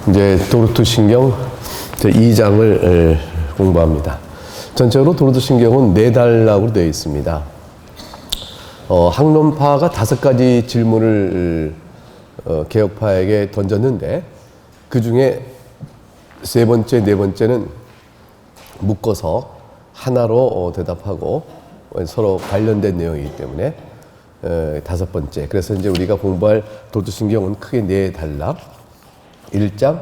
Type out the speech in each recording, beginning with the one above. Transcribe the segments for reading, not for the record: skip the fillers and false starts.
이제 도르투신경 제2장을 공부합니다. 전체적으로 도르투신경은 4단락으로 되어 있습니다. 학론파가 5가지 질문을 개혁파에게 던졌는데 그 중에 3번째, 4번째는 묶어서 하나로 대답하고 서로 관련된 내용이기 때문에 5번째. 그래서 이제 우리가 공부할 도르투신경은 크게 4단락. 1장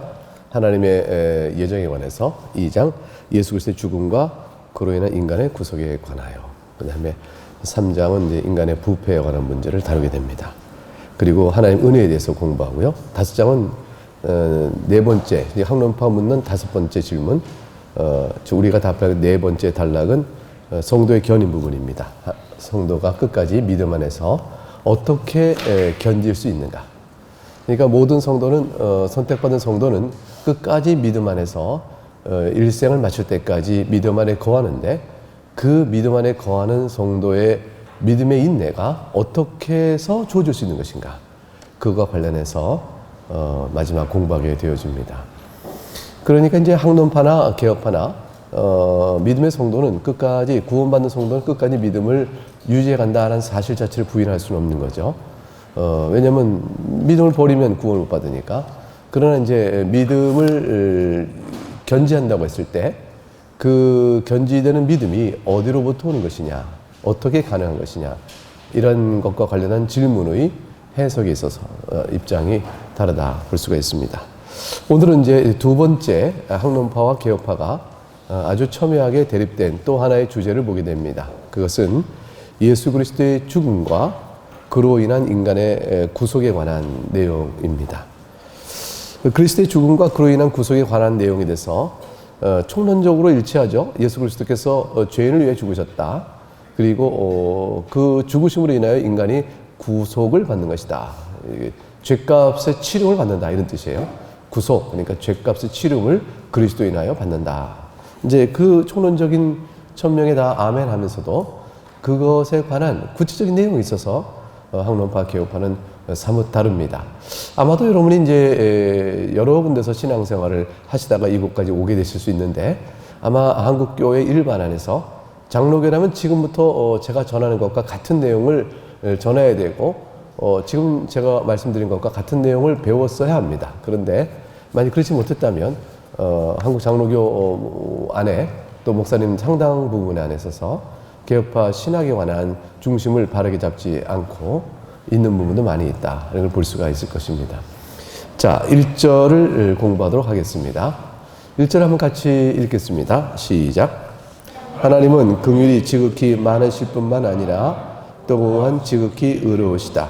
하나님의 예정에 관해서, 2장 예수 그리스도의 죽음과 그로 인한 인간의 구속에 관하여, 그 다음에 3장은 이제 인간의 부패에 관한 문제를 다루게 됩니다. 그리고 하나님 은혜에 대해서 공부하고요. 5장은 4번째 학론파 묻는 5번째 질문, 우리가 답할 4번째 단락은 성도의 견인 부분입니다. 성도가 끝까지 믿음 안에서 어떻게 견딜 수 있는가. 그러니까 모든 성도는, 선택받은 성도는 끝까지 믿음 안에서 일생을 마칠 때까지 믿음 안에 거하는데, 그 믿음 안에 거하는 성도의 믿음의 인내가 어떻게 해서 주어질 수 있는 것인가, 그것과 관련해서 마지막 공부하게 되어집니다. 그러니까 이제 학론파나 개혁파나 믿음의 성도는 끝까지, 구원받는 성도는 끝까지 믿음을 유지해 간다는 사실 자체를 부인할 수는 없는 거죠. 왜냐면 믿음을 버리면 구원을 못 받으니까. 그러나 이제 믿음을 견지한다고 했을 때 그 견지되는 믿음이 어디로부터 오는 것이냐, 어떻게 가능한 것이냐, 이런 것과 관련한 질문의 해석에 있어서 입장이 다르다 볼 수가 있습니다. 오늘은 이제 2번째 학론파와 개혁파가 아주 첨예하게 대립된 또 하나의 주제를 보게 됩니다. 그것은 예수 그리스도의 죽음과 그로 인한 인간의 구속에 관한 내용입니다. 그리스도의 죽음과 그로 인한 구속에 관한 내용에 대해서 총론적으로 일치하죠. 예수 그리스도께서 죄인을 위해 죽으셨다. 그리고 그 죽으심으로 인하여 인간이 구속을 받는 것이다. 죄값의 치름을 받는다, 이런 뜻이에요. 구속, 그러니까 죄값의 치름을 그리스도에 인하여 받는다. 이제 그 총론적인 천명에 다 아멘 하면서도 그것에 관한 구체적인 내용이 있어서 학론파, 개혁파는 사뭇 다릅니다. 아마도 여러분이 이제 여러 군데서 신앙생활을 하시다가 이곳까지 오게 되실 수 있는데, 아마 한국교회 일반 안에서 장로교라면 지금부터 제가 전하는 것과 같은 내용을 전해야 되고, 지금 제가 말씀드린 것과 같은 내용을 배웠어야 합니다. 그런데 만약 그렇지 못했다면 한국 장로교 안에 또 목사님 상당 부분에 안에 있어서 개혁파 신학에 관한 중심을 바르게 잡지 않고 있는 부분도 많이 있다, 이런 걸 볼 수가 있을 것입니다. 자, 1절을 공부하도록 하겠습니다. 1절 한번 같이 읽겠습니다. 시작. 하나님은 긍휼이 지극히 많으실 뿐만 아니라 또한 지극히 의로우시다.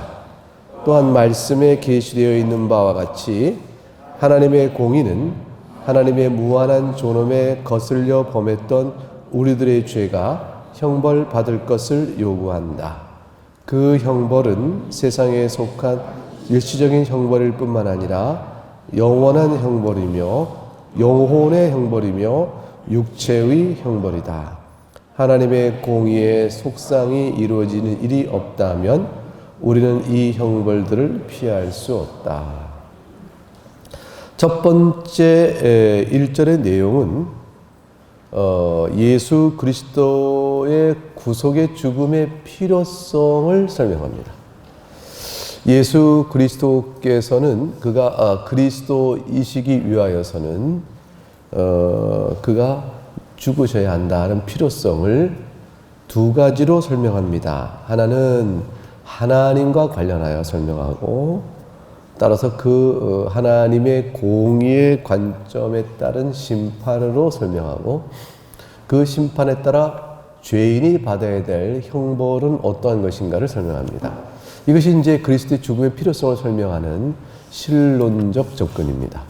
또한 말씀에 계시되어 있는 바와 같이 하나님의 공의는 하나님의 무한한 존엄에 거슬려 범했던 우리들의 죄가 형벌받을 것을 요구한다. 그 형벌은 세상에 속한 일시적인 형벌일 뿐만 아니라 영원한 형벌이며 영혼의 형벌이며 육체의 형벌이다. 하나님의 공의의 속상이 이루어지는 일이 없다면 우리는 이 형벌들을 피할 수 없다. 첫 번째 1절의 내용은 예수 그리스도의 구속의 죽음의 필요성을 설명합니다. 예수 그리스도께서는 그가 그리스도이시기 위하여서는 그가 죽으셔야 한다는 필요성을 2가지로 설명합니다. 하나는 하나님과 관련하여 설명하고, 따라서 그 하나님의 공의의 관점에 따른 심판으로 설명하고, 그 심판에 따라 죄인이 받아야 될 형벌은 어떠한 것인가를 설명합니다. 이것이 이제 그리스도의 죽음의 필요성을 설명하는 실론적 접근입니다.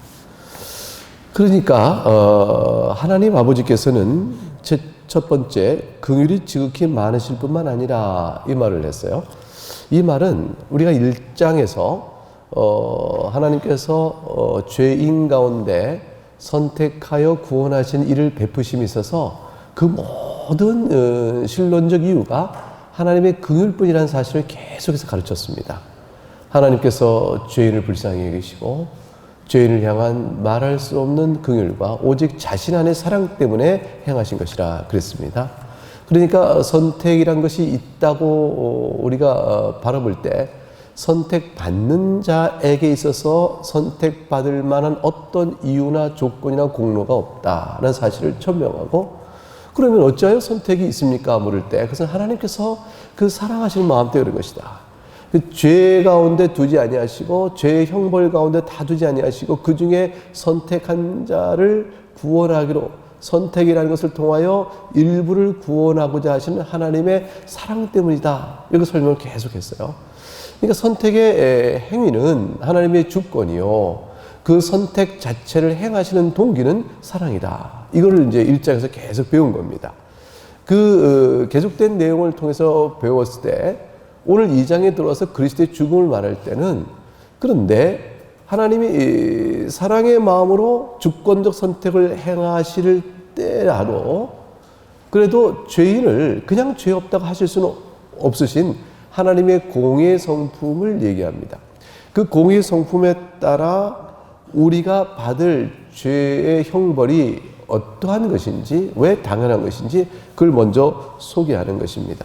그러니까 하나님 아버지께서는 첫 번째 긍휼이 지극히 많으실 뿐만 아니라, 이 말을 했어요. 이 말은 우리가 1장에서 하나님께서 죄인 가운데 선택하여 구원하신 이를 베푸심이 있어서 그 모든 신론적 이유가 하나님의 긍휼뿐이라는 사실을 계속해서 가르쳤습니다. 하나님께서 죄인을 불쌍히 여기시고 죄인을 향한 말할 수 없는 긍휼과 오직 자신 안의 사랑 때문에 행하신 것이라 그랬습니다. 그러니까 선택이란 것이 있다고 우리가 바라볼 때 선택받는 자에게 있어서 선택받을 만한 어떤 이유나 조건이나 공로가 없다는 사실을 천명하고, 그러면 어찌하여 선택이 있습니까? 물을 때 그것은 하나님께서 그 사랑하시는 마음 때문에 그런 것이다. 그 죄 가운데 두지 아니하시고 죄의 형벌 가운데 다 두지 아니하시고 그 중에 선택한 자를 구원하기로, 선택이라는 것을 통하여 일부를 구원하고자 하시는 하나님의 사랑 때문이다. 이렇게 설명을 계속했어요. 그러니까 선택의 행위는 하나님의 주권이요, 그 선택 자체를 행하시는 동기는 사랑이다. 이거를 이제 1장에서 계속 배운 겁니다. 그 계속된 내용을 통해서 배웠을 때 오늘 2장에 들어와서 그리스도의 죽음을 말할 때는, 그런데 하나님이 사랑의 마음으로 주권적 선택을 행하실 때라도 그래도 죄인을 그냥 죄 없다고 하실 수는 없으신 하나님의 공의 성품을 얘기합니다. 그 공의 성품에 따라 우리가 받을 죄의 형벌이 어떠한 것인지, 왜 당연한 것인지 그걸 먼저 소개하는 것입니다.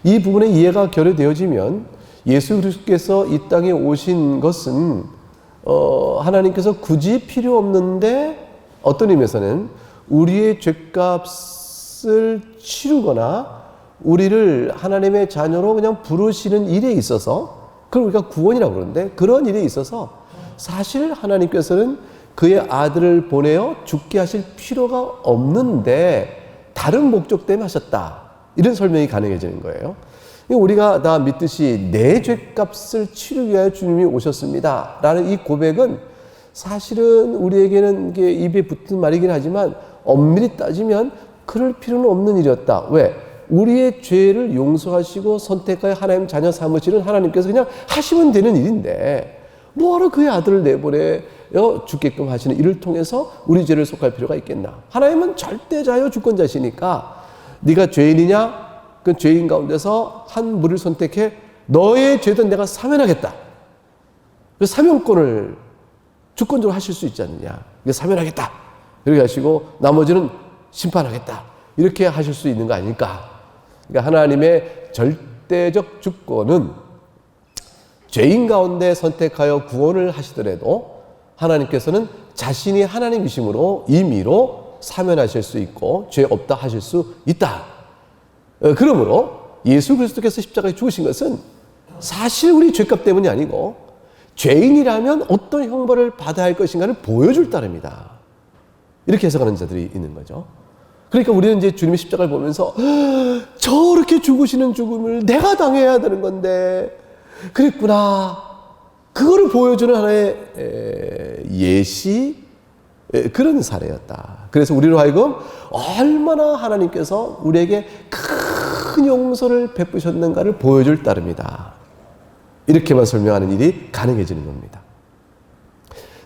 이 부분의 이해가 결여되어지면 예수 그리스도께서 이 땅에 오신 것은 하나님께서 굳이 필요 없는데 어떤 의미에서는 우리의 죄값을 치르거나 우리를 하나님의 자녀로 그냥 부르시는 일에 있어서, 그걸 우리가 구원이라고 그러는데, 그런 일에 있어서 사실 하나님께서는 그의 아들을 보내어 죽게 하실 필요가 없는데 다른 목적 때문에 하셨다. 이런 설명이 가능해지는 거예요. 우리가 다 믿듯이 내 죄값을 치르기 위하여 주님이 오셨습니다 라는 이 고백은 사실은 우리에게는 이게 입에 붙은 말이긴 하지만 엄밀히 따지면 그럴 필요는 없는 일이었다. 왜? 우리의 죄를 용서하시고 선택하여 하나님 자녀 삼으시는 하나님께서 그냥 하시면 되는 일인데 뭐하러 그의 아들을 내보내 죽게끔 하시는 일을 통해서 우리 죄를 속할 필요가 있겠나. 하나님은 절대자요 주권자시니까 네가 죄인이냐? 그 죄인 가운데서 한 무리를 선택해 너의 죄든 내가 사면하겠다. 그 사면권을 주권적으로 하실 수 있지 않느냐. 사면하겠다. 이렇게 하시고 나머지는 심판하겠다. 이렇게 하실 수 있는 거 아닐까. 그러니까 하나님의 절대적 주권은 죄인 가운데 선택하여 구원을 하시더라도 하나님께서는 자신이 하나님이심으로 임의로 사면하실 수 있고 죄 없다 하실 수 있다. 그러므로 예수 그리스도께서 십자가에 죽으신 것은 사실 우리 죄값 때문이 아니고 죄인이라면 어떤 형벌을 받아야 할 것인가를 보여줄 따름이다. 이렇게 해석하는 자들이 있는 거죠. 그러니까 우리는 이제 주님의 십자가를 보면서 저렇게 죽으시는 죽음을 내가 당해야 되는 건데 그랬구나. 그거를 보여주는 하나의 예시, 그런 사례였다. 그래서 우리로 하여금 얼마나 하나님께서 우리에게 큰 용서를 베푸셨는가를 보여줄 따름이다. 이렇게만 설명하는 일이 가능해지는 겁니다.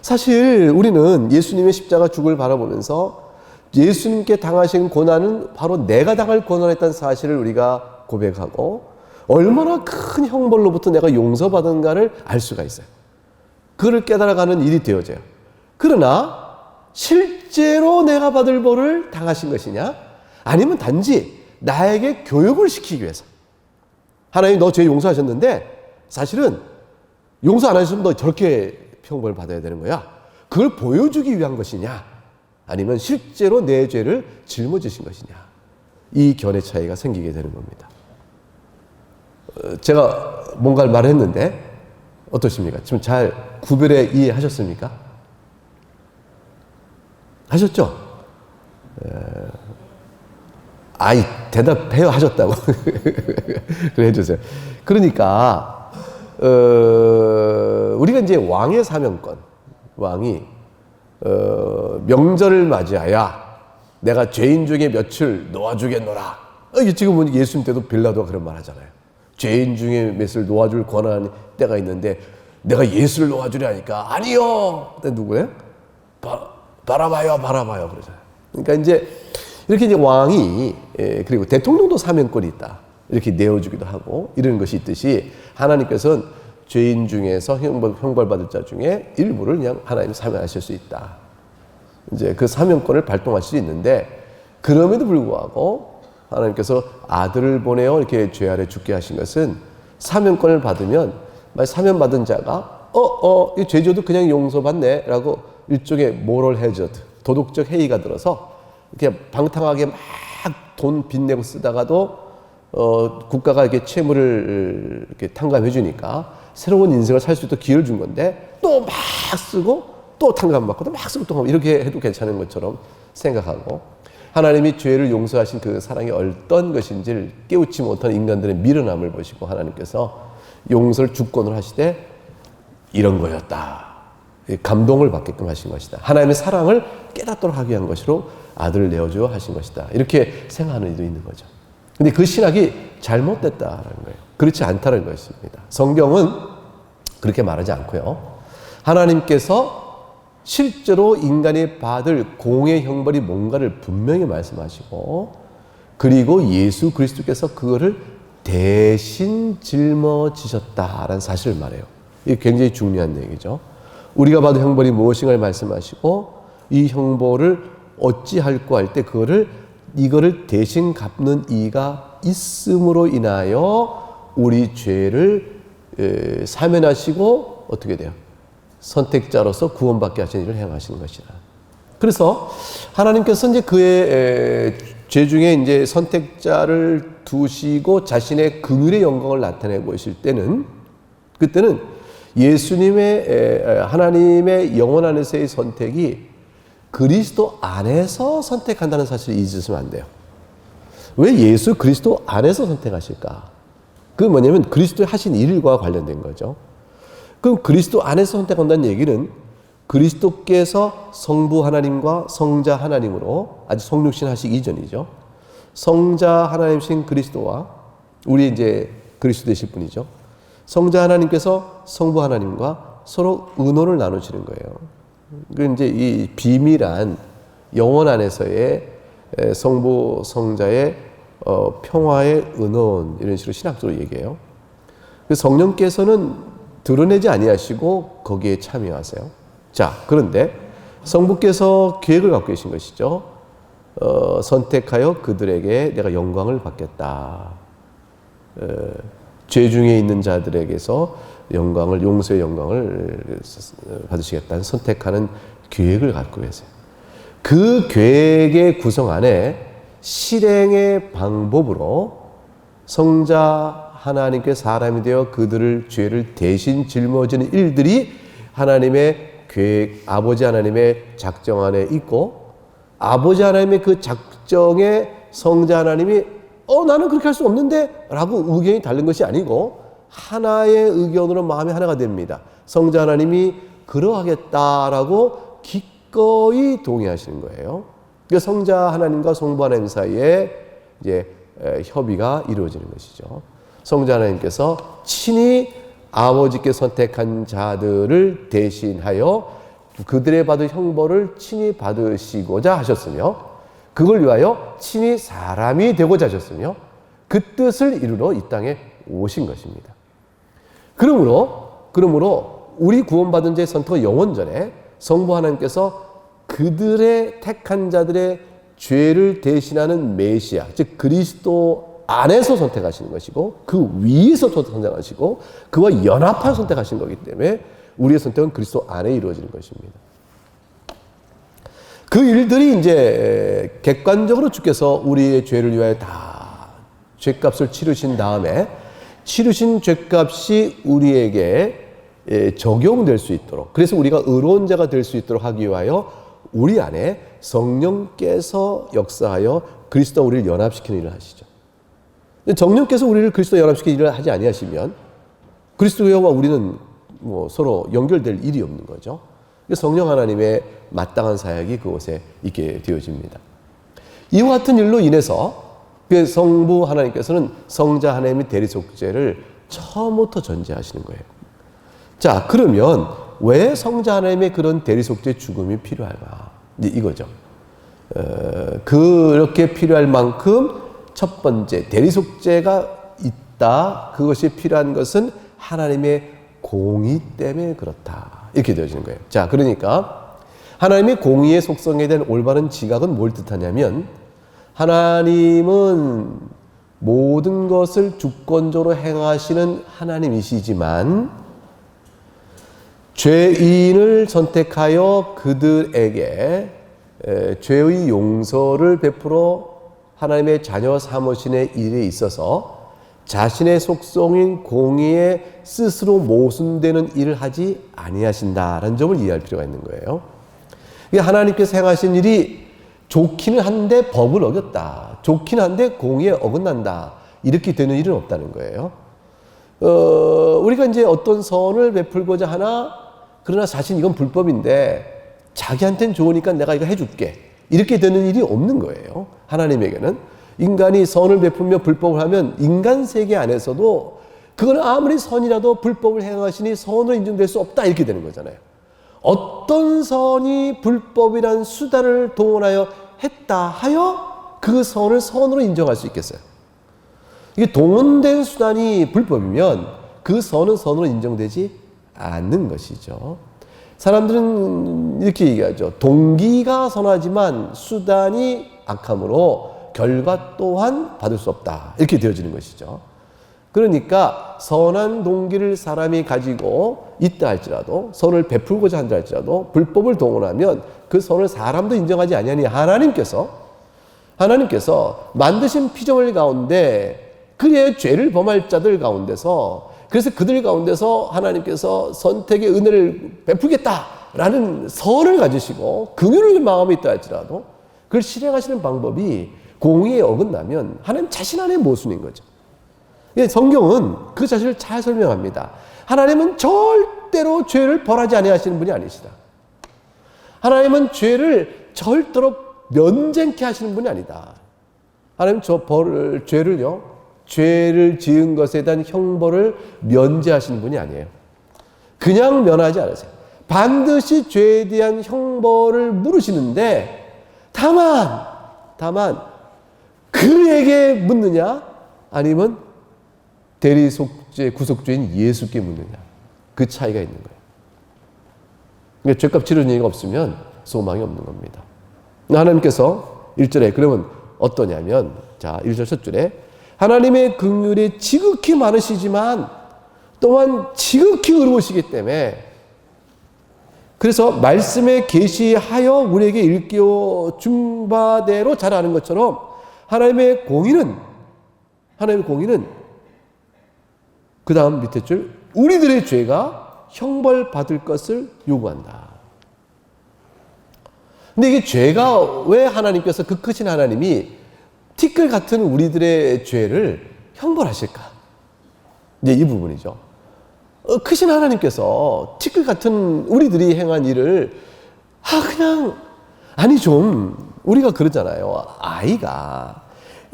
사실 우리는 예수님의 십자가 죽을 바라보면서 예수님께 당하신 고난은 바로 내가 당할 고난이었다는 사실을 우리가 고백하고 얼마나 큰 형벌로부터 내가 용서받은가를 알 수가 있어요. 그를 깨달아가는 일이 되어져요. 그러나 실제로 내가 받을 벌을 당하신 것이냐? 아니면 단지 나에게 교육을 시키기 위해서. 하나님 너 죄 용서하셨는데 사실은 용서 안 하셨으면 너 저렇게 형벌을 받아야 되는 거야. 그걸 보여주기 위한 것이냐? 아니면 실제로 내 죄를 짊어지신 것이냐? 이 견해 차이가 생기게 되는 겁니다. 제가 뭔가를 말했는데 어떠십니까? 지금 잘 구별해 이해하셨습니까? 하셨죠? 아이 대답해요 하셨다고 그래 해주세요. 그러니까 우리가 이제 왕의 사명권, 왕이 명절을 맞이하여 내가 죄인 중에 며칠 놓아주겠노라. 지금 예수님 때도 빌라도가 그런 말 하잖아요. 죄인 중에 몇을 놓아줄 권한 때가 있는데 내가 예수를 놓아주려 하니까 아니요. 그때 누구예요? 바라봐요 그러잖아요. 그러니까 이제 이렇게 이제 왕이 그리고 대통령도 사명권이 있다. 이렇게 내어주기도 하고 이런 것이 있듯이 하나님께서는 죄인 중에서 형벌받을 자 중에 일부를 그냥 하나님 사면하실 수 있다. 이제 그 사면권을 발동할 수 있는데, 그럼에도 불구하고 하나님께서 아들을 보내어 이렇게 죄 아래 죽게 하신 것은, 사면권을 받으면 만약 사면받은 자가 이 죄져도 그냥 용서받네 라고 일종의 모럴 해저드, 도덕적 해이가 들어서 이렇게 방탕하게 막 돈 빚내고 쓰다가도 국가가 이렇게 채무를 이렇게 탕감해 주니까 새로운 인생을 살 수 있도록 기회를 준 건데, 또 막 쓰고 또 탕감받고 또 막 쓰고 또 이렇게 해도 괜찮은 것처럼 생각하고, 하나님이 죄를 용서하신 그 사랑이 어떤 것인지를 깨우치 못한 인간들의 미련함을 보시고 하나님께서 용서를 주권을 하시되 이런 거였다. 감동을 받게끔 하신 것이다. 하나님의 사랑을 깨닫도록 하기 위한 것으로 아들을 내어주어 하신 것이다. 이렇게 생각하는 이도 있는 거죠. 근데 그 신학이 잘못됐다라는 거예요. 그렇지 않다는 것입니다. 성경은 그렇게 말하지 않고요. 하나님께서 실제로 인간이 받을 공의 형벌이 뭔가를 분명히 말씀하시고, 그리고 예수 그리스도께서 그거를 대신 짊어지셨다라는 사실을 말해요. 이게 굉장히 중요한 얘기죠. 우리가 받을 형벌이 무엇인가를 말씀하시고, 이 형벌을 어찌할꼬 할 때 이거를 대신 갚는 이가 있음으로 인하여 우리 죄를 사면하시고 어떻게 돼요? 선택자로서 구원받게 하신 일을 행하시는 것이다. 그래서 하나님께서 이제 그의 죄 중에 이제 선택자를 두시고 자신의 긍휼의 영광을 나타내고 있을 때는, 그때는 예수님의 하나님의 영혼 안에서의 선택이 그리스도 안에서 선택한다는 사실을 잊으시면 안 돼요. 왜 예수 그리스도 안에서 선택하실까? 그건 뭐냐면 그리스도의 하신 일과 관련된 거죠. 그럼 그리스도 안에서 선택한다는 얘기는 그리스도께서 성부 하나님과 성자 하나님으로 아직 성육신 하시기 이전이죠. 성자 하나님이신 그리스도와 우리 이제 그리스도 되실 분이죠. 성자 하나님께서 성부 하나님과 서로 의논을 나누시는 거예요. 그 이제 이 비밀한 영혼 안에서의 성부 성자의 평화의 의논, 이런 식으로 신학적으로 얘기해요. 성령께서는 드러내지 아니하시고 거기에 참여하세요. 자, 그런데 성부께서 계획을 갖고 계신 것이죠. 선택하여 그들에게 내가 영광을 받겠다. 죄 중에 있는 자들에게서 영광을, 용서의 영광을 받으시겠다는 선택하는 계획을 갖고 계세요. 그 계획의 구성 안에 실행의 방법으로 성자 하나님께 사람이 되어 그들을 죄를 대신 짊어지는 일들이 하나님의 계획, 아버지 하나님의 작정 안에 있고, 아버지 하나님의 그 작정에 성자 하나님이 나는 그렇게 할 수 없는데 라고 의견이 다른 것이 아니고 하나의 의견으로 마음이 하나가 됩니다. 성자 하나님이 그러하겠다라고 기꺼이 동의하시는 거예요. 그러니까 성자 하나님과 성부 하나님 사이에 이제 협의가 이루어지는 것이죠. 성자 하나님께서 친히 아버지께 선택한 자들을 대신하여 그들의 받을 형벌을 친히 받으시고자 하셨으며, 그걸 위하여 친히 사람이 되고자 하셨으며, 그 뜻을 이루러 이 땅에 오신 것입니다. 그러므로 우리 구원받은 자의 선택은 영원전에 성부 하나님께서 그들의 택한 자들의 죄를 대신하는 메시아, 즉 그리스도 안에서 선택하시는 것이고, 그 위에서 선택하시고 그와 연합하여 선택하신 거기 때문에 우리의 선택은 그리스도 안에 이루어지는 것입니다. 그 일들이 이제 객관적으로 주께서 우리의 죄를 위하여 다 죄값을 치르신 다음에, 치르신 죄값이 우리에게 적용될 수 있도록, 그래서 우리가 의로운 자가 될 수 있도록 하기 위하여 우리 안에 성령께서 역사하여 그리스도와 우리를 연합시키는 일을 하시죠. 성령께서 우리를 그리스도와 연합시키는 일을 하지 아니하시면 그리스도와 우리는 서로 연결될 일이 없는 거죠. 성령 하나님의 마땅한 사역이 그곳에 있게 되어집니다. 이와 같은 일로 인해서 성부 하나님께서는 성자 하나님의 대리속죄를 처음부터 전제하시는 거예요. 자, 그러면 왜 성자 하나님의 그런 대리속죄 죽음이 필요할까? 이거죠. 그렇게 필요할 만큼 첫 번째 대리속죄가 있다. 그것이 필요한 것은 하나님의 공의 때문에 그렇다. 이렇게 되어지는 거예요. 자, 그러니까 하나님의 공의의 속성에 대한 올바른 지각은 뭘 뜻하냐면, 하나님은 모든 것을 주권적으로 행하시는 하나님이시지만 죄인을 선택하여 그들에게 죄의 용서를 베풀어 하나님의 자녀 삼으시는 일에 있어서 자신의 속성인 공의에 스스로 모순되는 일을 하지 아니하신다라는 점을 이해할 필요가 있는 거예요. 하나님께서 행하신 일이 좋기는 한데 법을 어겼다, 좋기는 한데 공의에 어긋난다, 이렇게 되는 일은 없다는 거예요. 우리가 이제 어떤 선을 베풀고자 하나, 그러나 사실 이건 불법인데 자기한테는 좋으니까 내가 이거 해줄게, 이렇게 되는 일이 없는 거예요. 하나님에게는 인간이 선을 베풀며 불법을 하면 인간 세계 안에서도 그건 아무리 선이라도 불법을 행하시니 선으로 인정될 수 없다, 이렇게 되는 거잖아요. 어떤 선이 불법이란 수단을 동원하여 했다 하여 그 선을 선으로 인정할 수 있겠어요? 이게 동원된 수단이 불법이면 그 선은 선으로 인정되지 않는 것이죠. 사람들은 이렇게 얘기하죠. 동기가 선하지만 수단이 악함으로 결과 또한 받을 수 없다, 이렇게 되어지는 것이죠. 그러니까 선한 동기를 사람이 가지고 있다 할지라도, 선을 베풀고자 한다 할지라도 불법을 동원하면 그 선을 사람도 인정하지 아니하니 하나님께서 만드신 피조물 가운데 그의 죄를 범할 자들 가운데서, 그래서 그들 가운데서 하나님께서 선택의 은혜를 베풀겠다라는 선을 가지시고 긍휼의 마음이 있다 할지라도 그걸 실행하시는 방법이 공의에 어긋나면 하나님 자신 안에 모순인 거죠. 성경은 그 사실을 잘 설명합니다. 하나님은 절대로 죄를 벌하지 아니하시는 분이 아니시다. 하나님은 죄를 절대로 면쟁케 하시는 분이 아니다. 하나님 죄를 지은 것에 대한 형벌을 면제하시는 분이 아니에요. 그냥 면하지 않으세요. 반드시 죄에 대한 형벌을 물으시는데, 다만 그에게 묻느냐 아니면 대리속죄 구속죄인 예수께 묻느냐, 그 차이가 있는 거예요. 그러니까 죄값 치르는 얘기가 없으면 소망이 없는 겁니다. 하나님께서 1절에 그러면 어떠냐면, 자 1절 첫 줄에 하나님의 긍휼이 지극히 많으시지만 또한 지극히 의로우시기 때문에, 그래서 말씀에 계시하여 우리에게 일깨워 준 바대로 잘 아는 것처럼 하나님의 공의는 그 다음 밑에 줄, 우리들의 죄가 형벌받을 것을 요구한다. 근데 이게 죄가 왜 하나님께서, 그 크신 하나님이 티끌 같은 우리들의 죄를 형벌하실까? 이제 이 부분이죠. 크신 하나님께서 티끌 같은 우리들이 행한 일을 우리가 그러잖아요. 아이가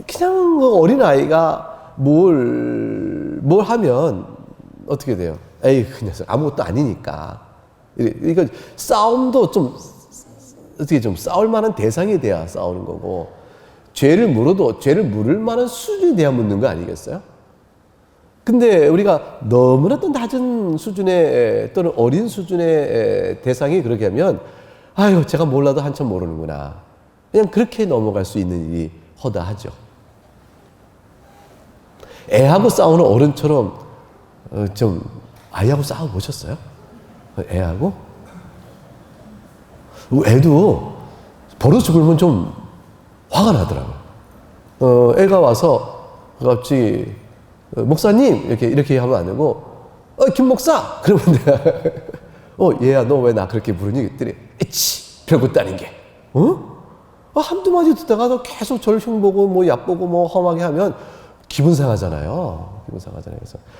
그냥 어린 아이가 뭘 하면 어떻게 돼요? 에이, 그 녀석 아무것도 아니니까. 이거 싸움도 좀 싸울 만한 대상이 돼야 싸우는 거고, 죄를 물어도 죄를 물을 만한 수준이 돼야 묻는 거 아니겠어요? 근데 우리가 너무나도 낮은 수준의 또는 어린 수준의 대상이 그렇게 하면, 아유, 제가 몰라도 한참 모르는구나, 그냥 그렇게 넘어갈 수 있는 일이 허다하죠. 애하고 싸우는 어른처럼 좀 아이하고 싸워보셨어요? 애하고? 애도 버릇을 굴면 좀 화가 나더라고요. 애가 와서 갑자기 목사님 이렇게 하면 안 되고, 김 목사! 그러면 내가 얘야 너 왜 나 그렇게 부르니? 그랬더니 에치! 별것도 아닌 게 한두 마디 듣다가 계속 저를 흉보고 뭐 얕보고 뭐 험하게 하면 기분 상하잖아요. 그래서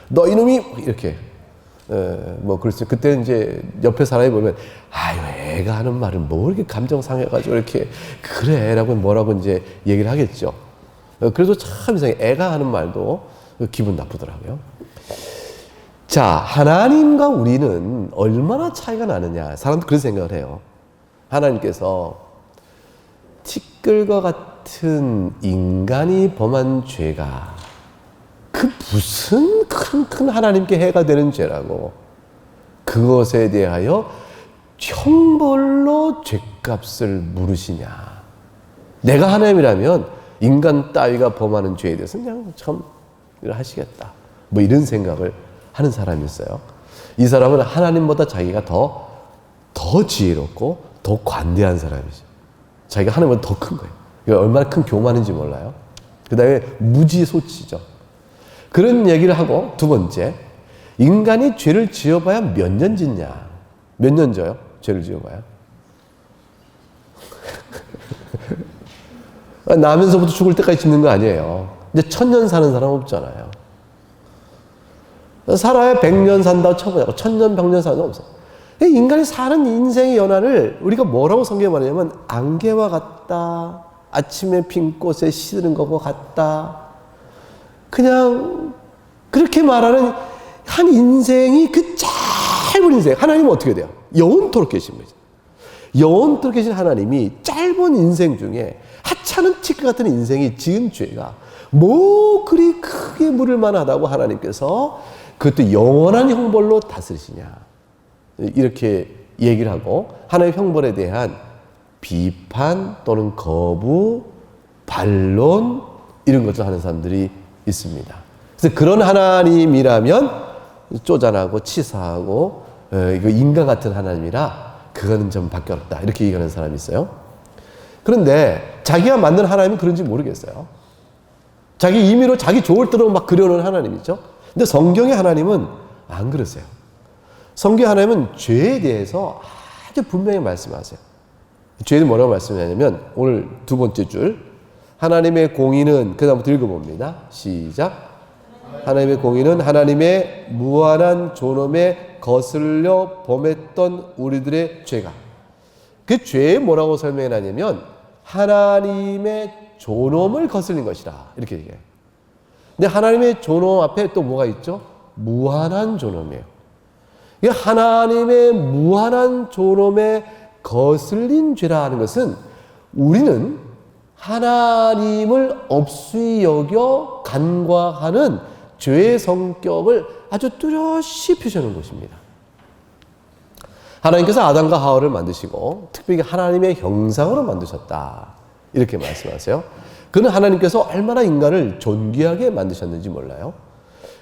너 이놈이 이렇게 뭐 그랬어요. 그때 이제 옆에 사람이 보면, 아유, 애가 하는 말은 뭐 이렇게 감정 상해가지고 이렇게 그래라고 뭐라고 이제 얘기를 하겠죠. 그래서 참 이상해. 애가 하는 말도 기분 나쁘더라고요. 자, 하나님과 우리는 얼마나 차이가 나느냐. 사람도 그런 생각을 해요. 하나님께서 티끌과 같은 인간이 범한 죄가 그 무슨 큰 하나님께 해가 되는 죄라고. 그것에 대하여 형벌로 죗값을 물으시냐. 내가 하나님이라면 인간 따위가 범하는 죄에 대해서 그냥 참 하시겠다. 뭐 이런 생각을 하는 사람이 있어요. 이 사람은 하나님보다 자기가 더 지혜롭고 더 관대한 사람이죠. 자기가 하나님보다 더 큰 거예요. 그러니까 얼마나 큰 교만인지 몰라요. 그 다음에 무지소치죠. 그런 얘기를 하고 두 번째, 인간이 죄를 지어봐야 몇 년 짓냐. 몇 년 져요? 죄를 지어봐야. 나면서부터 죽을 때까지 짓는 거 아니에요. 근데 1000년 사는 사람 없잖아요. 살아야 100년 산다고 쳐보자고 1000년, 100년 사는 사람 없어요. 인간이 사는 인생의 연한을 우리가 뭐라고 성경에 말하냐면 안개와 같다. 아침에 핀 꽃에 시드는 것과 같다. 그냥 그렇게 말하는 한 인생이 그 짧은 인생. 하나님은 어떻게 돼요? 영원토록 계신 거죠. 영원토록 계신 하나님이 짧은 인생 중에 하찮은 티끌 같은 인생이 지은 죄가 뭐 그리 크게 물을 만하다고 하나님께서 그것도 영원한 형벌로 다스리시냐. 이렇게 얘기를 하고 하나님의 형벌에 대한 비판 또는 거부, 반론 이런 것을 하는 사람들이 있습니다. 그래서 그런 하나님이라면 쪼잔하고 치사하고 이거 인간 같은 하나님이라 그거는 좀 바뀌었다 이렇게 얘기하는 사람이 있어요. 그런데 자기가 만든 하나님은 그런지 모르겠어요. 자기 임의로 자기 좋을 대로 막 그려놓은 하나님이죠. 근데 성경의 하나님은 안 그러세요. 성경의 하나님은 죄에 대해서 아주 분명히 말씀하세요. 죄는 뭐라고 말씀하냐면 오늘 두 번째 줄 하나님의 공의는 그 다음부터 읽어봅니다. 시작. 하나님의 공의는 하나님의 무한한 존엄에 거슬려 범했던 우리들의 죄가 그 죄에 뭐라고 설명하냐면 하나님의 존엄을 거슬린 것이라 이렇게 얘기해요. 근데 하나님의 존엄 앞에 또 뭐가 있죠? 무한한 존엄이에요. 하나님의 무한한 존엄에 거슬린 죄라는 것은 우리는 하나님을 없이 여겨 간과하는 죄의 성격을 아주 뚜렷이 표시하는 것입니다. 하나님께서 아담과 하와를 만드시고 특별히 하나님의 형상으로 만드셨다. 이렇게 말씀하세요. 그는 하나님께서 얼마나 인간을 존귀하게 만드셨는지 몰라요.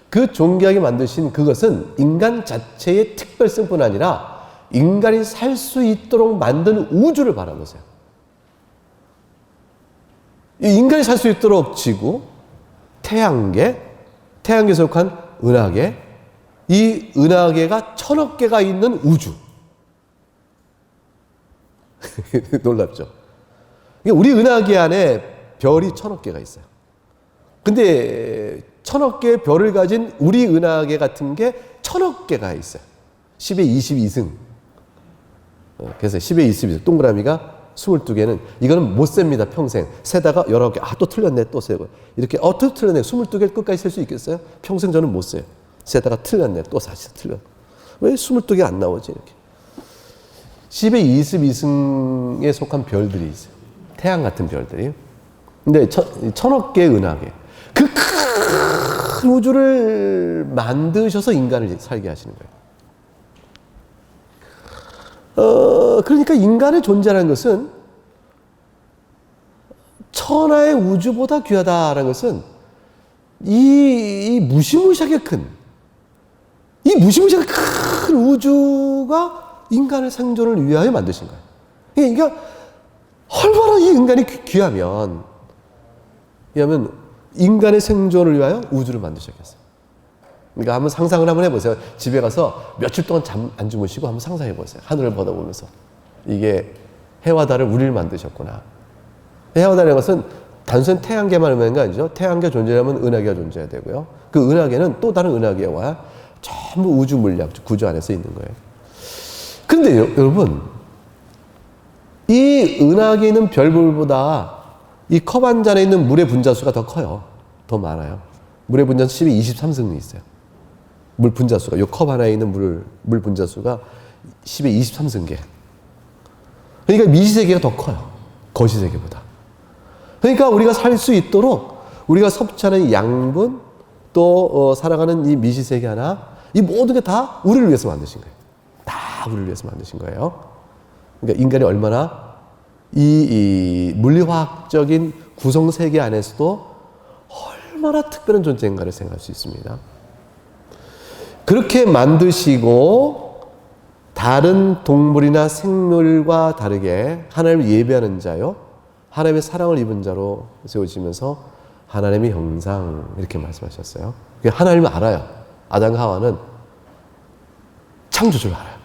그 존귀하게 만드신 그것은 인간 자체의 특별성뿐 아니라 인간이 살 수 있도록 만든 우주를 바라보세요. 인간이 살 수 있도록 지구, 태양계, 태양계에 속한 은하계, 이 은하계가 1000억 개가 있는 우주. 놀랍죠? 우리 은하계 안에 별이 1000억 개가 있어요. 근데 1000억 개의 별을 가진 우리 은하계 같은 게 1000억 개가 있어요. 10의 22승. 그래서 10의 22승. 동그라미가 22개는 이거는 못 셉니다. 평생. 세다가 19개. 또 틀렸네. 또 세고. 이렇게 또 틀렸네. 22개 끝까지 셀 수 있겠어요? 평생 저는 못 세요. 세다가 틀렸네. 또 다시 틀려. 왜 22개 안 나오지? 이렇게. 10의 22승에 속한 별들이 있어요. 태양 같은 별들이. 근데 1000억 개의 은하계. 그 큰 우주를 만드셔서 인간을 살게 하시는 거예요. 그러니까 인간의 존재라는 것은 천하의 우주보다 귀하다라는 것은 이 무시무시하게 큰 우주가 인간의 생존을 위하여 만드신 거예요. 그러니까 얼마나 이 인간이 귀하면 인간의 생존을 위하여 우주를 만드셨겠어요. 그러니까 한번 상상을 한번 해보세요. 집에 가서 며칠 동안 잠 안 주무시고 한번 상상해 보세요. 하늘을 보다보면서 이게 해와 달을 우리를 만드셨구나. 해와 달이라는 것은 단순 태양계만 의미하는 게 아니죠. 태양계 존재하면 은하계가 존재해야 되고요. 그 은하계는 또 다른 은하계와 전부 우주 물리학 구조 안에서 있는 거예요. 그런데 여러분, 이 은하계에 있는 별들보다 이 컵 한 잔에 있는 물의 분자수가 더 커요. 더 많아요. 물의 분자수 10의 23승이 있어요. 물 분자수가, 이 컵 하나에 있는 물 분자수가 10의 23승계. 그러니까 미시세계가 더 커요. 거시세계보다. 그러니까 우리가 살 수 있도록 우리가 섭취하는 양분 또 살아가는 이 미시세계 하나, 이 모든 게 다 우리를 위해서 만드신 거예요. 다 우리를 위해서 만드신 거예요. 그러니까 인간이 얼마나 이 물리화학적인 구성세계 안에서도 얼마나 특별한 존재인가를 생각할 수 있습니다. 그렇게 만드시고 다른 동물이나 생물과 다르게 하나님을 예배하는 자요, 하나님의 사랑을 입은 자로 세우시면서 하나님의 형상 이렇게 말씀하셨어요. 하나님을 알아요. 아담과 하와는 창조주를 알아요.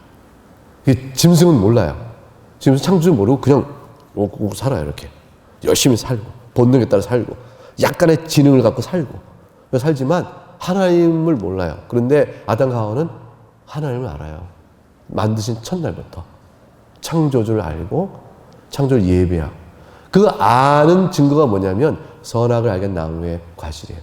짐승은 몰라요. 짐승 창조주 모르고 그냥 오고 살아요. 이렇게 열심히 살고 본능에 따라 살고 약간의 지능을 갖고 살고 살지만 하나님을 몰라요. 그런데 아담과 하와는 하나님을 알아요. 만드신 첫날부터 창조주를 알고 창조를 예배하고, 그 아는 증거가 뭐냐면 선악을 알게 나무의 과실이에요.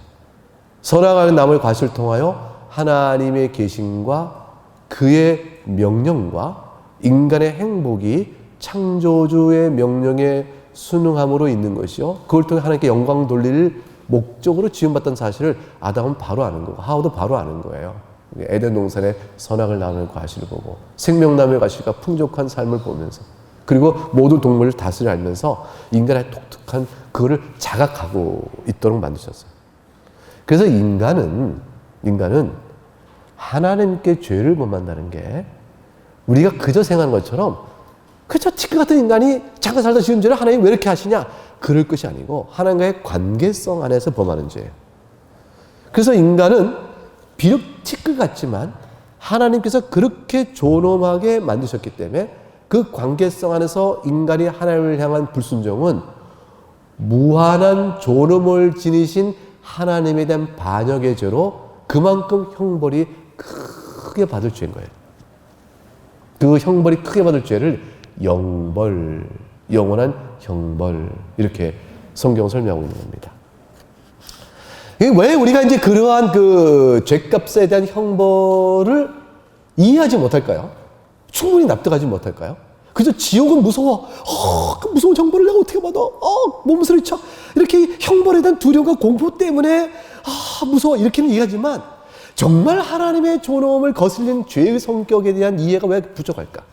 선악을 알게 나무의 과실을 통하여 하나님의 계심과 그의 명령과 인간의 행복이 창조주의 명령에 순응함으로 있는 것이요, 그걸 통해 하나님께 영광 돌릴 목적으로 지음받던 사실을 아담은 바로 아는 거고 하와도 바로 아는 거예요. 에덴 동산의 선악을 나누는 과실을 보고 생명나무의 과실과 풍족한 삶을 보면서, 그리고 모든 동물을 다스려 알면서 인간의 독특한 그거를 자각하고 있도록 만드셨어요. 그래서 인간은 하나님께 죄를 범한다는 게 우리가 그저 생각하는 것처럼 그저 티끌 같은 인간이 잠깐 살다 지은 죄를 하나님 왜 이렇게 하시냐, 그럴 것이 아니고 하나님과의 관계성 안에서 범하는 죄예요. 그래서 인간은 비록 티끌 같지만 하나님께서 그렇게 존엄하게 만드셨기 때문에 그 관계성 안에서 인간이 하나님을 향한 불순종은 무한한 존엄을 지니신 하나님에 대한 반역의 죄로 그만큼 형벌이 크게 받을 죄인 거예요. 그 형벌이 크게 받을 죄를 영벌, 영원한 형벌, 이렇게 성경은 설명하고 있는 겁니다. 왜 우리가 이제 그러한 그 죄값에 대한 형벌을 이해하지 못할까요? 충분히 납득하지 못할까요? 그저 지옥은 무서워. 그 무서운 형벌을 내가 어떻게 받아? 몸서리 쳐. 이렇게 형벌에 대한 두려움과 공포 때문에 무서워. 이렇게는 이해하지만 정말 하나님의 존엄을 거슬린 죄의 성격에 대한 이해가 왜 부족할까?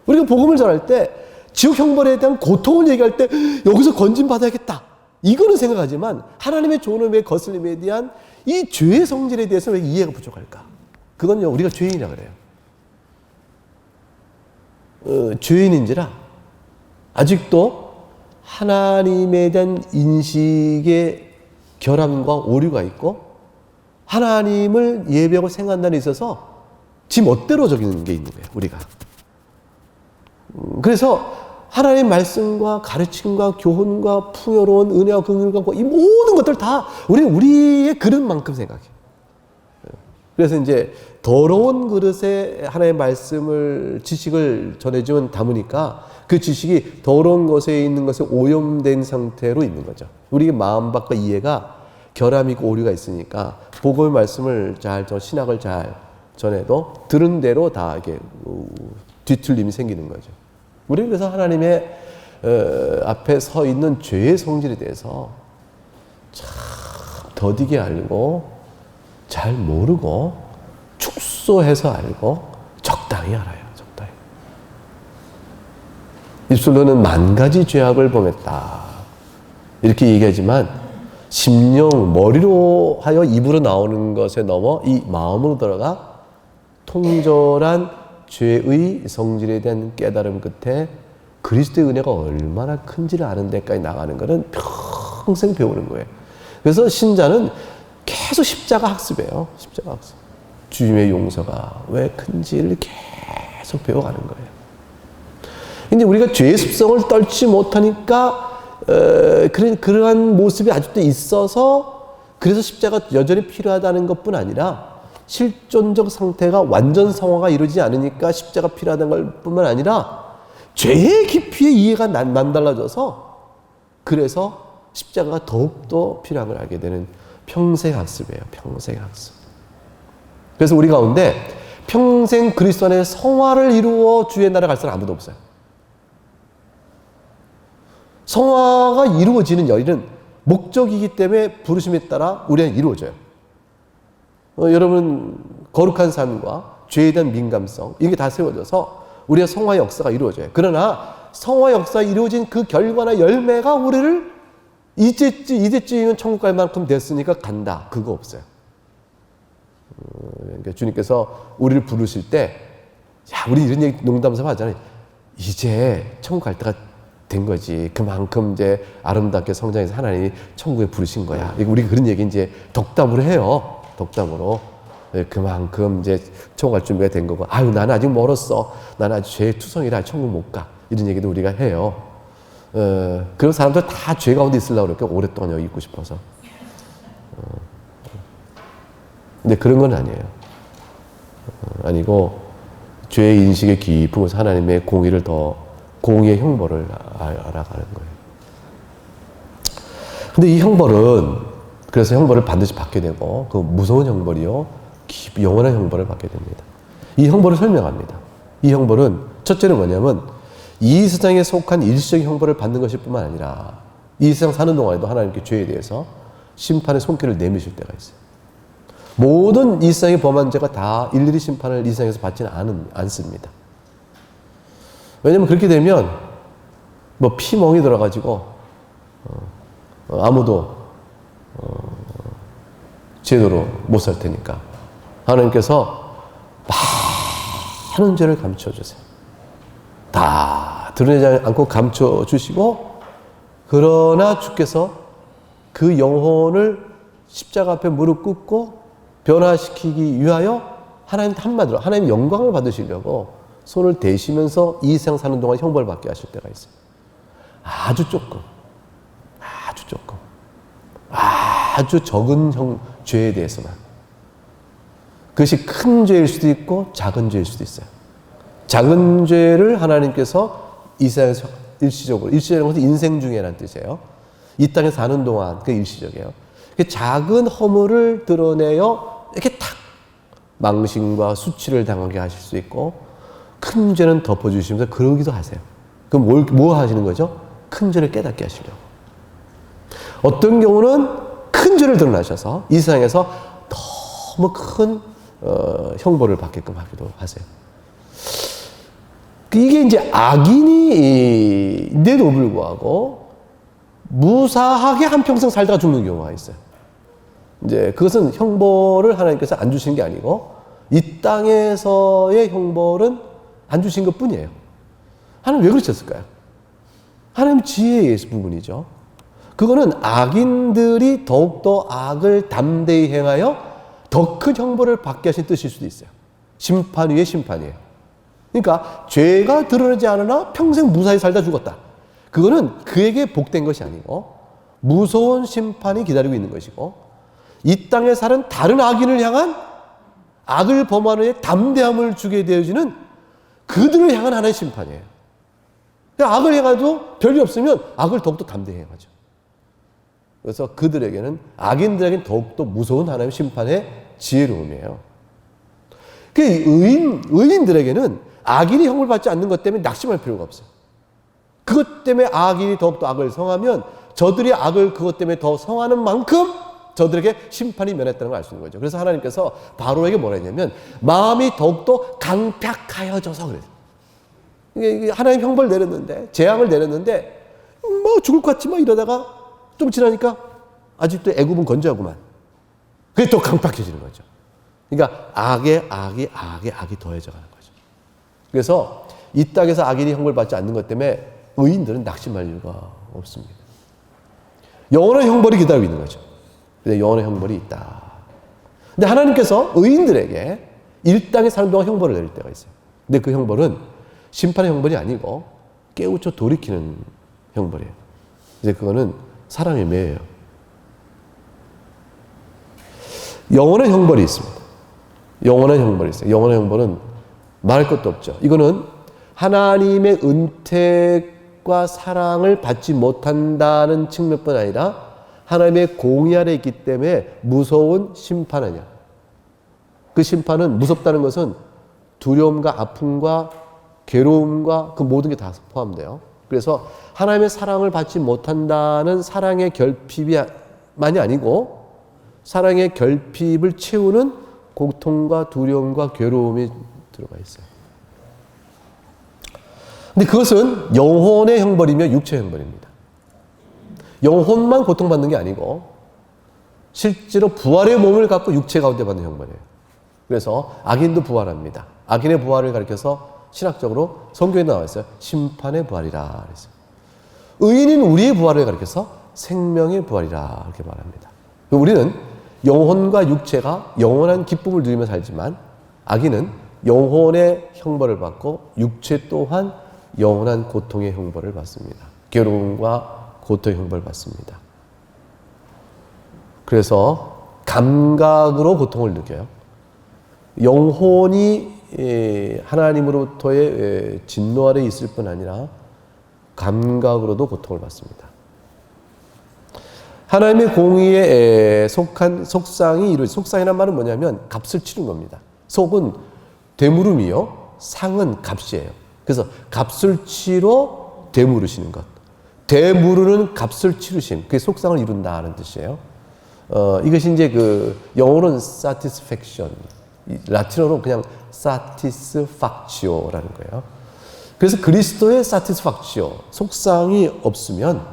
우리가 복음을 전할 때 지옥 형벌에 대한 고통을 얘기할 때 여기서 건진받아야겠다, 이거는 생각하지만 하나님의 존엄의 거슬림에 대한 이 죄의 성질에 대해서 왜 이해가 부족할까? 그건요, 우리가 죄인이라 그래요. 죄인인지라 아직도 하나님에 대한 인식의 결함과 오류가 있고 하나님을 예배하고 생각한다는 데 있어서 지 멋대로 적이는 게 있는 거예요, 우리가. 그래서 하나님의 말씀과 가르침과 교훈과 풍요로운 은혜와 긍휼과 이 모든 것들 다 우리는 우리의 그릇만큼 생각해요. 그래서 이제 더러운 그릇에 하나님의 말씀을, 지식을 전해주면 담으니까 그 지식이 더러운 것에 있는 것에 오염된 상태로 있는 거죠. 우리의 마음밭과 이해가 결함이 있고 오류가 있으니까 복음의 말씀을 잘, 신학을 잘 전해도 들은 대로 다 이렇게 뒤틀림이 생기는 거죠. 우리는 그래서 하나님의 앞에 서 있는 죄의 성질에 대해서 참 더디게 알고 잘 모르고 축소해서 알고 적당히 알아요. 적당히. 입술로는 만 가지 죄악을 범했다, 이렇게 얘기하지만 심령, 머리로 하여 입으로 나오는 것에 넘어 이 마음으로 들어가 통절한 죄의 성질에 대한 깨달음 끝에 그리스도의 은혜가 얼마나 큰지를 아는 데까지 나가는 것은 평생 배우는 거예요. 그래서 신자는 계속 십자가 학습이에요. 십자가 학습. 주님의 용서가 왜 큰지를 계속 배워가는 거예요. 근데 우리가 죄의 습성을 떨치 못하니까 그러한 모습이 아직도 있어서, 그래서 십자가 여전히 필요하다는 것뿐 아니라 실존적 상태가 완전 성화가 이루어지지 않으니까 십자가 필요하다는 것 뿐만 아니라 죄의 깊이의 이해가 남달라져서 그래서 십자가가 더욱더 필요한 걸 알게 되는 평생 학습이에요. 평생 학습. 그래서 우리 가운데 평생 그리스도 안에 성화를 이루어 주의 나라에 갈 사람 아무도 없어요. 성화가 이루어지는 여인은 목적이기 때문에 부르심에 따라 우리는 이루어져요. 여러분, 거룩한 삶과 죄에 대한 민감성, 이게 다 세워져서 우리의 성화 역사가 이루어져요. 그러나 성화 역사가 이루어진 그 결과나 열매가 우리를 이제쯤이면 천국 갈 만큼 됐으니까 간다. 그거 없어요. 그러니까 주님께서 우리를 부르실 때, 야, 우리 이런 얘기 농담삼아 하잖아요. 이제 천국 갈 때가 된 거지. 그만큼 이제 아름답게 성장해서 하나님이 천국에 부르신 거야. 우리 그런 얘기 이제 덕담으로 해요. 덕담으로. 그만큼 이제 천국 갈 준비가 된 거고, 아유, 나는 아직 멀었어. 나는 아직 죄의 투성이라 천국 못 가. 이런 얘기도 우리가 해요. 그런 사람들 다 죄 가운데 있으려고 그렇게 오랫동안 여기 있고 싶어서. 근데 그런 건 아니에요. 아니고, 죄의 인식에 깊은 곳에서 하나님의 공의를 더, 공의의 형벌을 알아가는 거예요. 근데 이 형벌은, 그래서 형벌을 반드시 받게 되고, 그 무서운 형벌이요, 영원한 형벌을 받게 됩니다. 이 형벌을 설명합니다. 이 형벌은, 첫째는 뭐냐면, 이 세상에 속한 일시적인 형벌을 받는 것일 뿐만 아니라, 이 세상 사는 동안에도 하나님께 죄에 대해서 심판의 손길을 내미실 때가 있어요. 모든 이 세상의 범한 자가 다 일일이 심판을 이 세상에서 받지는 않습니다. 왜냐면 그렇게 되면 뭐 피멍이 들어가지고 아무도 제대로 못 살 테니까 하나님께서 많은 죄를 감춰주세요. 다 드러내지 않고 감춰주시고, 그러나 주께서 그 영혼을 십자가 앞에 무릎 꿇고 변화시키기 위하여 하나님 한마디로 하나님 영광을 받으시려고 손을 대시면서 이 세상 사는 동안 형벌을 받게 하실 때가 있어요. 아주 조금, 아주 적은 죄에 대해서만. 그것이 큰 죄일 수도 있고 작은 죄일 수도 있어요. 작은 죄를 하나님께서 이 세상에서 일시적인 것은 인생중에라는 뜻이에요. 이 땅에 사는 동안 그게 일시적이에요. 작은 허물을 드러내어 이렇게 탁 망신과 수치를 당하게 하실 수 있고, 큰 죄는 덮어주시면서 그러기도 하세요. 그럼 뭐 하시는 거죠? 큰 죄를 깨닫게 하시려고. 어떤 경우는 큰 죄를 드러나셔서 이 세상에서 너무 큰 형벌을 받게끔 하기도 하세요. 이게 이제 악인인데도 불구하고 무사하게 한평생 살다가 죽는 경우가 있어요. 이제 그것은 형벌을 하나님께서 안 주신 게 아니고 이 땅에서의 형벌은 안 주신 것 뿐이에요. 하나님 왜 그러셨을까요? 하나님 지혜의 부분이죠. 그거는 악인들이 더욱더 악을 담대히 행하여 더 큰 형벌을 받게 하신 뜻일 수도 있어요. 심판 위에 심판이에요. 그러니까 죄가 드러나지 않으나 평생 무사히 살다 죽었다. 그거는 그에게 복된 것이 아니고 무서운 심판이 기다리고 있는 것이고, 이 땅에 사는 다른 악인을 향한 악을 범하는 데 담대함을 주게 되어지는 그들을 향한 하나의 심판이에요. 악을 행해도 별이 없으면 악을 더욱더 담대히 행하죠. 그래서 그들에게는, 악인들에게는 더욱더 무서운 하나님의 심판의 지혜로움이에요. 그 의인들에게는 악인이 형을 받지 않는 것 때문에 낙심할 필요가 없어요. 그것 때문에 악인이 더욱더 악을 성하면 저들이 악을 그것 때문에 더 성하는 만큼 저들에게 심판이 면했다는 걸 알 수 있는 거죠. 그래서 하나님께서 바로에게 뭐라 했냐면 마음이 더욱더 강팍하여져서 그래요. 이게 하나님 형벌 내렸는데, 재앙을 내렸는데 뭐 죽을 것 같지 뭐 이러다가 좀 지나니까 아직도 애굽은 건조하구만. 그게 더 강팍해지는 거죠. 그러니까 악이 더해져 가는 거죠. 그래서 이 땅에서 악인이 형벌 받지 않는 것 때문에 의인들은 낙심할 이유가 없습니다. 영원한 형벌이 기다리고 있는 거죠. 근데 영원한 형벌이 있다. 근데 하나님께서 의인들에게 이 땅에 사는 동안 형벌을 내릴 때가 있어요. 근데 그 형벌은 심판의 형벌이 아니고 깨우쳐 돌이키는 형벌이에요. 이제 그거는 사랑의 매예요. 영원한 형벌이 있습니다. 영원한 형벌이 있어요. 영원한 형벌은 말할 것도 없죠. 이거는 하나님의 은택과 사랑을 받지 못한다는 측면뿐 아니라 하나님의 공의 아래 있기 때문에 무서운 심판 아니야. 그 심판은, 무섭다는 것은 두려움과 아픔과 괴로움과 그 모든 게 다 포함돼요. 그래서 하나님의 사랑을 받지 못한다는 사랑의 결핍이 만이 아니고 사랑의 결핍을 채우는 고통과 두려움과 괴로움이 들어가 있어요. 근데 그것은 영혼의 형벌이며 육체의 형벌입니다. 영혼만 고통받는 게 아니고 실제로 부활의 몸을 갖고 육체 가운데 받는 형벌이에요. 그래서 악인도 부활합니다. 악인의 부활을 가리켜서 신학적으로 성경에 나와 있어요. 심판의 부활이라 그랬어요. 의인인 우리의 부활을 가리켜서 생명의 부활이라 이렇게 말합니다. 우리는 영혼과 육체가 영원한 기쁨을 누리며 살지만 악인은 영혼의 형벌을 받고 육체 또한 영원한 고통의 형벌을 받습니다. 괴로움과 고통의 형벌을 받습니다. 그래서 감각으로 고통을 느껴요. 영혼이 하나님으로부터의 진노 아래 있을 뿐 아니라 감각으로도 고통을 받습니다. 하나님의 공의에 속한 속상이 속상이란 말은 뭐냐면 값을 치른 겁니다. 속은 되물음이요, 상은 값이에요. 그래서 값을 치러 되물으시는 것. 되물으는 값을 치르심. 그게 속상을 이룬다는 뜻이에요. 이것이 이제 영어로는 satisfaction. 라틴어로 그냥 satisfactio라는 거예요. 그래서 그리스도의 satisfactio, 속상이 없으면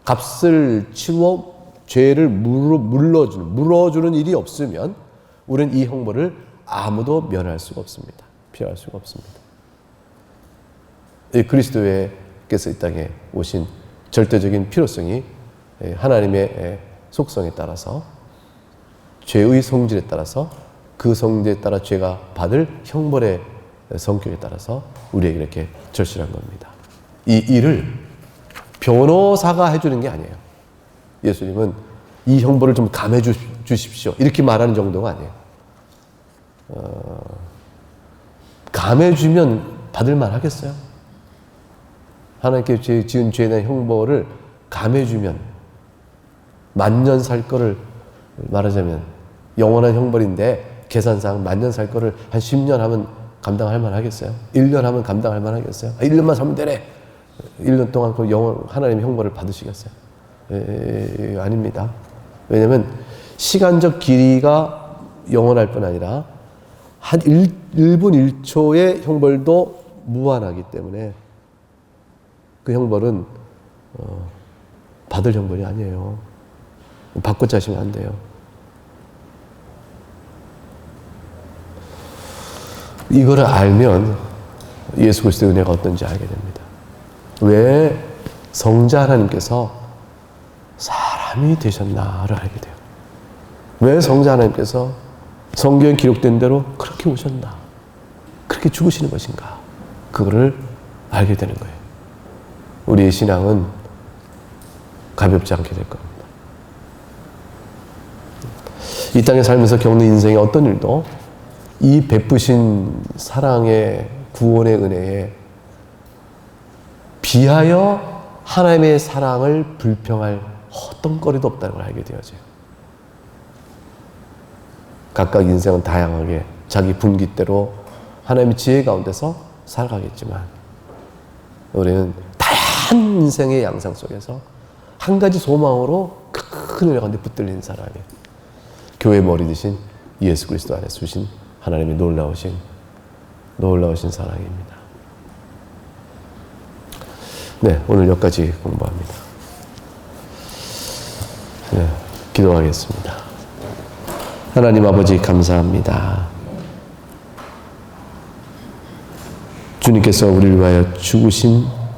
값을 치워 죄를 물어주는 일이 없으면 우리는 이 형벌을 아무도 면할 수가 없습니다. 피할 수가 없습니다. 그리스도께서 이 땅에 오신 절대적인 필요성이 하나님의 속성에 따라서 죄의 성질에 따라서 그 성질에 따라 죄가 받을 형벌의 성격에 따라서 우리에게 이렇게 절실한 겁니다. 이 일을 변호사가 해주는 게 아니에요. 예수님은 이 형벌을 좀 감해 주십시오. 이렇게 말하는 정도가 아니에요. 감해주면 받을만 하겠어요? 하나님께 지은 죄에 대한 형벌을 감해주면 만년 살 거를 말하자면 영원한 형벌인데 계산상 만년 살 거를 한 10년 하면 감당할 만 하겠어요? 1년 하면 감당할 만 하겠어요? 1년만 살면 되네. 1년 동안 그 하나님의 형벌을 받으시겠어요? 아닙니다. 왜냐하면 시간적 길이가 영원할 뿐 아니라 한 1분 1초의 형벌도 무한하기 때문에 그 형벌은 받을 형벌이 아니에요. 받고 자시면 안 돼요. 이거를 알면 예수 그리스도의 은혜가 어떤지 알게 됩니다. 왜 성자 하나님께서 사람이 되셨나를 알게 돼요. 왜 성자 하나님께서 성경에 기록된 대로 그렇게 오셨나, 그렇게 죽으시는 것인가, 그거를 알게 되는 거예요. 우리의 신앙은 가볍지 않게 될 겁니다. 이 땅에 살면서 겪는 인생의 어떤 일도 이 베푸신 사랑의 구원의 은혜에 비하여 하나님의 사랑을 불평할 어떤 거리도 없다는 걸 알게 되어져요. 각각 인생은 다양하게 자기 분기대로 하나님의 지혜 가운데서 살아가겠지만 우리는 다양한 인생의 양상 속에서 한 가지 소망으로 큰 은혜 가운데 붙들린 사람이에요. 교회 머리 되신 예수 그리스도 안에 주신 하나님의 놀라우신 사랑입니다. 네, 오늘 여기까지 공부합니다. 네, 기도하겠습니다. 하나님 아버지 감사합니다. 주님께서 우리를 위하여 죽으신